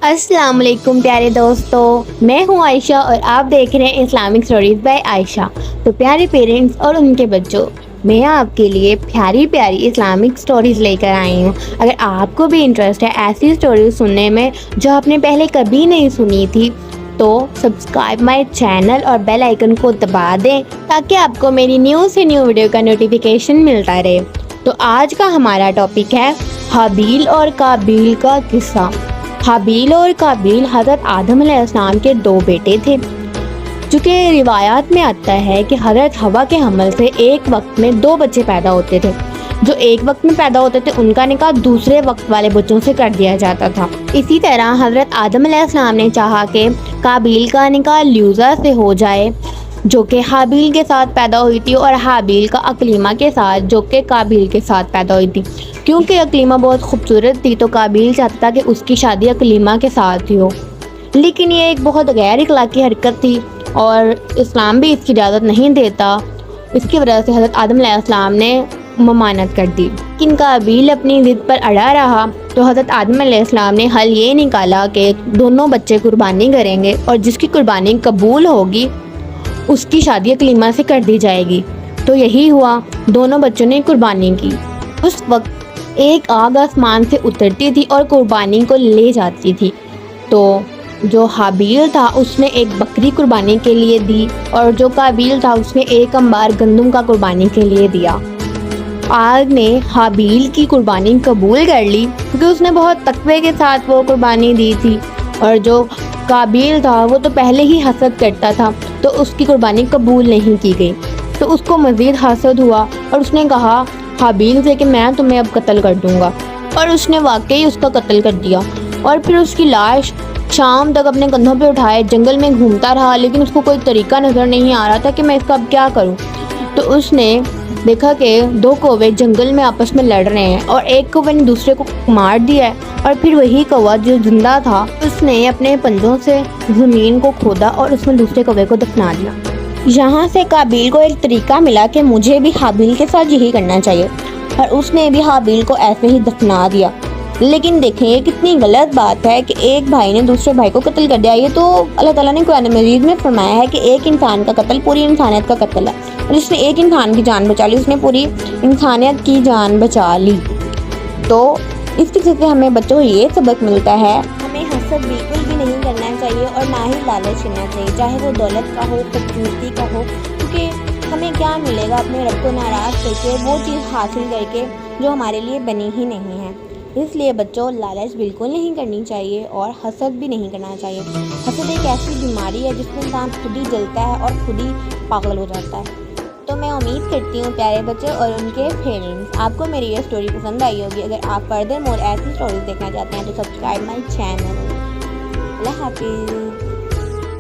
السلام علیکم پیارے دوستو، میں ہوں عائشہ اور آپ دیکھ رہے ہیں اسلامک اسٹوریز بائی عائشہ۔ تو پیارے پیرنٹس اور ان کے بچوں، میں آپ کے لیے پیاری پیاری اسلامک اسٹوریز لے کر آئی ہوں۔ اگر آپ کو بھی انٹرسٹ ہے ایسی اسٹوریز سننے میں جو آپ نے پہلے کبھی نہیں سنی تھی تو سبسکرائب مائی چینل اور بیل آئیکن کو دبا دیں تاکہ آپ کو میری نیو سے نیو ویڈیو کا نوٹیفیکیشن ملتا رہے۔ تو آج کا ہمارا ٹاپک ہے حابیل اور قابیل کا قصہ۔ حابیل اور قابیل حضرت آدم علیہ السلام کے دو بیٹے تھے، جو کہ روایات میں آتا ہے کہ حضرت حوا کے حمل سے ایک وقت میں دو بچے پیدا ہوتے تھے۔ جو ایک وقت میں پیدا ہوتے تھے ان کا نکاح دوسرے وقت والے بچوں سے کر دیا جاتا تھا۔ اسی طرح حضرت آدم علیہ السلام نے چاہا کہ قابیل کا نکاح لیوزا سے ہو جائے جو کہ حابیل کے ساتھ پیدا ہوئی تھی، اور حابیل کا اکلیمہ کے ساتھ جو کہ قابیل کے ساتھ پیدا ہوئی تھی۔ کیونکہ اکلیمہ بہت خوبصورت تھی تو قابیل چاہتا تھا کہ اس کی شادی اکلیمہ کے ساتھ ہی ہو، لیکن یہ ایک بہت غیر اخلاقی حرکت تھی اور اسلام بھی اس کی اجازت نہیں دیتا۔ اس کی وجہ سے حضرت آدم علیہ السلام نے ممانعت کر دی، لیکن قابیل اپنی ضد پر اڑا رہا تو حضرت آدم علیہ السلام نے حل یہ نکالا کہ دونوں بچے قربانی کریں گے اور جس کی قربانی قبول ہوگی اس کی شادی اکلیمہ سے کر دی جائے گی۔ تو یہی ہوا، دونوں بچوں نے قربانی کی۔ اس وقت ایک آگ آسمان سے اترتی تھی اور قربانی کو لے جاتی تھی، تو جو حابیل تھا اس نے ایک بکری قربانی کے لیے دی اور جو قابیل تھا اس نے ایک انبار گندم کا قربانی کے لیے دیا۔ آگ نے حابیل کی قربانی قبول کر لی کیونکہ اس نے بہت تقوی کے ساتھ وہ قربانی دی تھی، اور جو قابیل تھا وہ تو پہلے ہی حسد کرتا تھا تو اس کی قربانی قبول نہیں کی گئی۔ تو اس کو مزید حسد ہوا اور اس نے کہا حابیل سے کہ میں تمہیں اب قتل کر دوں گا، اور اس نے واقعی اس کا قتل کر دیا۔ اور پھر اس کی لاش شام تک اپنے کندھوں پہ اٹھائے جنگل میں گھومتا رہا، لیکن اس کو کوئی طریقہ نظر نہیں آ رہا تھا کہ میں اس کا اب کیا کروں۔ تو اس نے دیکھا کہ دو کوے جنگل میں آپس میں لڑ رہے ہیں اور ایک کوے نے دوسرے کو مار دیا ہے، اور پھر وہی کوا جو زندہ تھا اس نے اپنے پنجوں سے زمین کو کھودا اور اس میں دوسرے کوے کو دفنا دیا۔ یہاں سے قابیل کو ایک طریقہ ملا کہ مجھے بھی حابیل کے ساتھ یہی کرنا چاہیے، اور اس نے بھی حابیل کو ایسے ہی دفنا دیا۔ لیکن دیکھیں یہ کتنی غلط بات ہے کہ ایک بھائی نے دوسرے بھائی کو قتل کر دیا۔ یہ تو اللہ تعالیٰ نے قرآن مجید میں فرمایا ہے کہ ایک انسان کا قتل پوری انسانیت کا قتل ہے، اور جس نے ایک انسان کی جان بچا لی اس نے پوری انسانیت کی جان بچا لی۔ تو اس قصے سے ہمیں بچوں کو یہ سبق ملتا ہے، ہمیں حسد بالکل بھی نہیں کرنا چاہیے اور نہ ہی لالچ کرنا چاہیے، چاہے وہ دولت کا ہو، خوبصورتی کا ہو، کیونکہ ہمیں کیا ملے گا اپنے رب کو ناراض کر کے وہ چیز حاصل کر کے جو ہمارے لیے بنی ہی نہیں ہے۔ اس لیے بچوں لالچ بالکل نہیں کرنی چاہیے اور حسد بھی نہیں کرنا چاہیے۔ حسد ایک ایسی بیماری ہے جس میں انسان خود ہی جلتا ہے اور خود ہی پاگل ہو جاتا ہے۔ تو میں امید کرتی ہوں پیارے بچے اور ان کے پیرنٹس آپ کو میری یہ اسٹوری پسند آئی ہوگی۔ اگر آپ فردر مور ایسی اسٹوریز دیکھنا چاہتے ہیں تو سبسکرائب مائی چینل۔ اللہ حافظ۔